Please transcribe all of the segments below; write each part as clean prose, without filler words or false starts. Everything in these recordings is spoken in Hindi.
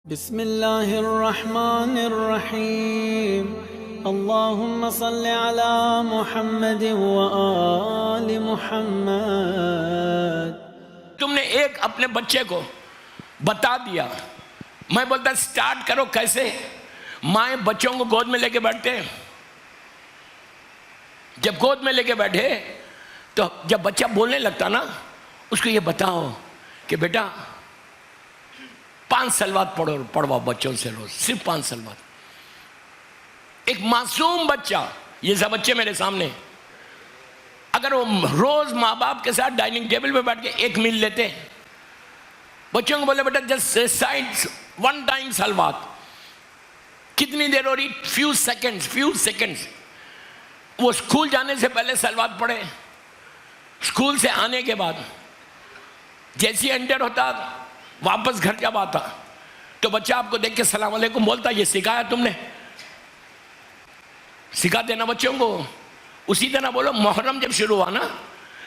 बिस्मिल्लाहिर्रहमानिर्रहीम। अल्लाहुम्मा सल्लि अला मुहम्मद व आलि मुहम्मद। तुमने एक अपने बच्चे को बता दिया, मैं बोलता स्टार्ट करो। कैसे माए बच्चों को गोद में लेके बैठते हैं। जब गोद में लेके बैठे तो जब बच्चा बोलने लगता ना, उसको ये बताओ कि बेटा 5 सलवात पढ़वाओ बच्चों से रोज, सिर्फ 5 सलवात। एक मासूम बच्चा, ये सब बच्चे मेरे सामने, अगर वो रोज माँ बाप के साथ डाइनिंग टेबल पे बैठ के 1 मील लेते हैं, बच्चों को बोले बेटा जस्ट रिसाइट 1 टाइम सलवात। कितनी देर हो रही? Few seconds. वो स्कूल जाने से पहले सलवात पढ़े, स्कूल से आने के बाद जैसे एंटर होता, वापस घर जब आता तो बच्चा आपको देख के सलाम अलैकुम बोलता। ये सिखाया तुमने? सिखा देना बच्चों को। उसी तरह बोलो मुहर्रम जब शुरू हुआ ना,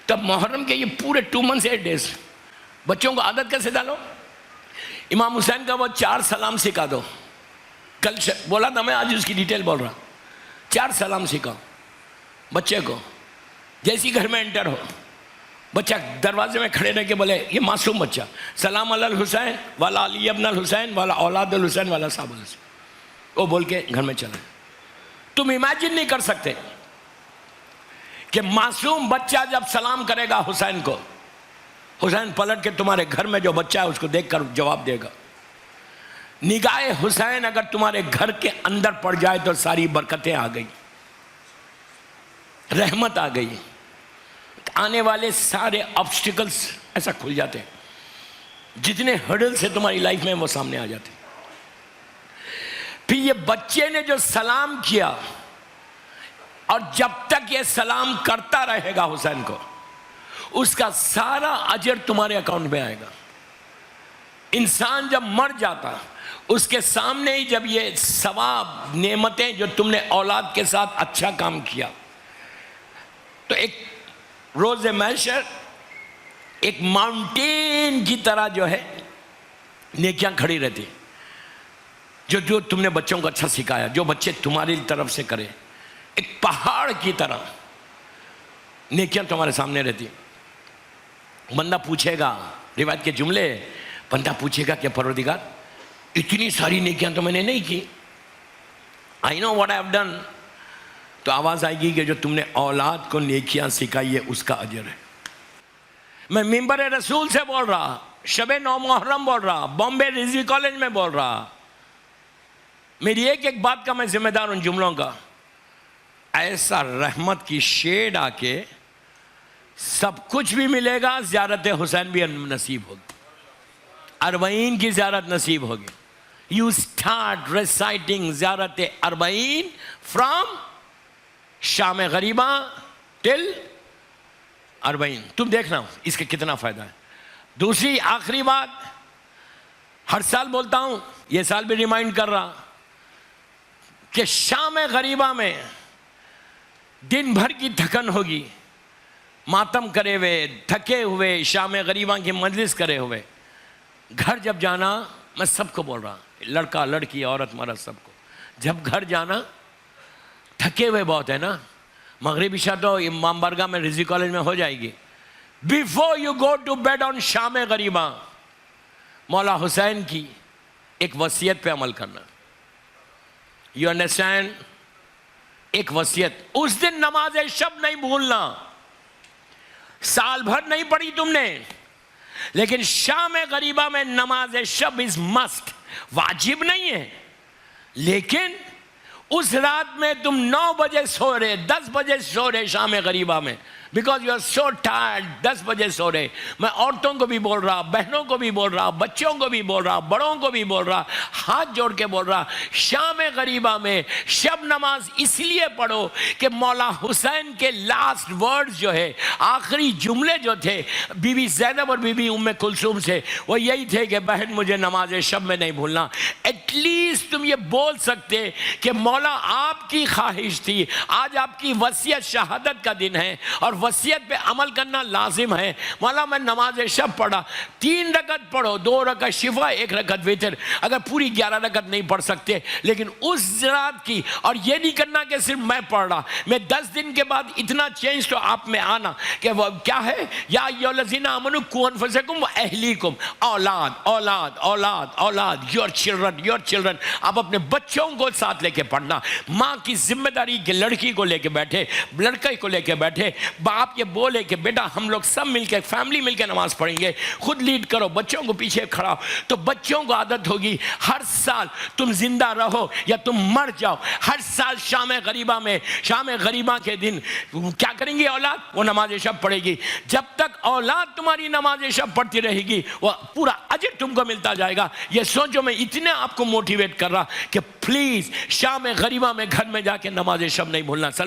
तब मुहर्रम के ये पूरे 2 मंथ्स 8 डेज बच्चों को आदत कैसे डालो? इमाम हुसैन का वो 4 सलाम सिखा दो। कल बोला था मैं, आज उसकी डिटेल बोल रहा। 4 सलाम सिखाओ बच्चे को। जैसी घर में एंटर हो, बच्चा दरवाजे में खड़े रह के बोले, ये मासूम बच्चा, सलाम अलल हुसैन वाला अली इब्न हुसैन वाला औलाद हुसैन वाला साहब हुसैन, वो बोल के घर में चला। तुम इमेजिन नहीं कर सकते कि मासूम बच्चा जब सलाम करेगा हुसैन को, हुसैन पलट के तुम्हारे घर में जो बच्चा है उसको देखकर जवाब देगा। निगाहे हुसैन अगर तुम्हारे घर के अंदर पड़ जाए तो सारी बरकतें आ गई, रहमत आ गई, आने वाले सारे ऑब्स्टिकल्स ऐसा खुल जाते हैं। जितने हर्डल्स है तुम्हारी लाइफ में वो सामने आ जाते हैं। फिर ये बच्चे ने जो सलाम किया, और जब तक ये सलाम करता रहेगा हुसैन को, उसका सारा अजर तुम्हारे अकाउंट में आएगा। इंसान जब मर जाता, उसके सामने ही जब ये सवाब नेमतें जो तुमने औलाद के साथ अच्छा काम किया, तो एक रोज़े महशर एक माउंटेन की तरह जो है नेकियां खड़ी रहती। जो तुमने बच्चों को अच्छा सिखाया, जो बच्चे तुम्हारी तरफ से करे, एक पहाड़ की तरह नेकियां तुम्हारे सामने रहती। बंदा पूछेगा, रिवायत के जुमले, बंदा पूछेगा कि परवरदिगार इतनी सारी नेकियां तो मैंने नहीं की, I know what I have done. तो आवाज आएगी कि जो तुमने औलाद को नेकियां सिखाई है उसका अजर है। मैं मिंबर रसूल से बोल रहा, शबे 9 मुहर्रम बोल रहा, बॉम्बे रिजवी कॉलेज में बोल रहा। मेरी एक बात का मैं जिम्मेदार उन जुमलों का। ऐसा रहमत की शेड आके सब कुछ भी मिलेगा, ज़ियारत हुसैन भी नसीब होगी, अरबईन की ज़ियारत नसीब होगी। यू स्टार्ट रिसाइटिंग ज़ियारत अरबईन फ्रॉम शाम गरीबा टिल अरबईन। तुम देखना इसका कितना फ़ायदा है। दूसरी आखिरी बात, हर साल बोलता हूँ, ये साल भी रिमाइंड कर रहा कि शाम गरीबा में दिन भर की थकन होगी, मातम करे हुए, थके हुए, शाम गरीबा की मजलिस करे हुए, घर जब जाना, मैं सबको बोल रहा, लड़का लड़की औरत मर्द सबको, जब घर जाना थके हुए बहुत है ना, मगरिब इशा तो इमाम बारगाह में रिजवी कॉलेज में हो जाएगी। Before you go to bed on शाम गरीबा, मौला हुसैन की एक वसीयत पे अमल करना। You understand? एक वसीयत, उस दिन नमाज शब नहीं भूलना। साल भर नहीं पढ़ी तुमने, लेकिन शाम गरीबा में नमाज शब इज मस्ट, वाजिब नहीं है, लेकिन उस रात में तुम 9 बजे सो रहे, 10 बजे सो रहे शाम गरीबा में, because you are so tired, 10 बजे सो रहे। मैं औरतों को भी बोल रहा, बहनों को भी बोल रहा, बच्चों को भी बोल रहा, बड़ों को भी बोल रहा, हाथ जोड़ के बोल रहा, शाम गरीबा में शब नमाज इसलिए पढ़ो कि मौला हुसैन के लास्ट वर्ड्स जो है, आखिरी जुमले जो थे बीबी ज़ैनब और बीबी उम्मे कुलसूम से, वो यही थे कि बहन मुझे नमाज शब में नहीं भूलना। एटलीस्ट तुम ये बोल सकते कि मौला आपकी ख्वाहिश थी, आज आपकी वसीयत शहादत का दिन है, और वसीयत पे अमल करना लाजिम है। मौला मैं नमाज शब पढ़ा, 3 रकत पढ़ो, 2 रकत शिफा, 1 रकत वितर। अगर पूरी 11 रकत नहीं पढ़ सकते, लेकिन उस रात की, और ये नहीं करना कि सिर्फ मैं पढ़ रहा, मैं 10 दिन के बाद इतना चेंज तो आप में आना कि वो क्या है, या अय्युहल्लज़ीना आमनू कू अनफुसकुम व अहलीकुम, औलाद औलाद औलाद औलाद, योर चिल्ड्रन। आप अपने बच्चों को साथ लेके पढ़ना। माँ की जिम्मेदारी कि लड़की को लेके बैठे, लड़के को लेके बैठे, बाप ये बोले कि बेटा हम लोग सब मिलकर, फैमिली मिलकर नमाज पढ़ेंगे, खुद लीड करो, बच्चों को पीछे खड़ा हो, तो बच्चों को आदत होगी। हर साल तुम जिंदा रहो या तुम मर जाओ, हर साल शाम गरीबा के दिन क्या करेंगी औलाद? वो नमाज शब पढ़ेगी। जब तक औलाद तुम्हारी नमाज शब पढ़ती रहेगी, वो पूरा अजर तुमको मिलता जाएगा। ये सोचो, मैं इतने आपको मोटिवेट कर रहा कि प्लीज शाम गरीबा में घर में जाके नमाज शब नहीं भूलना।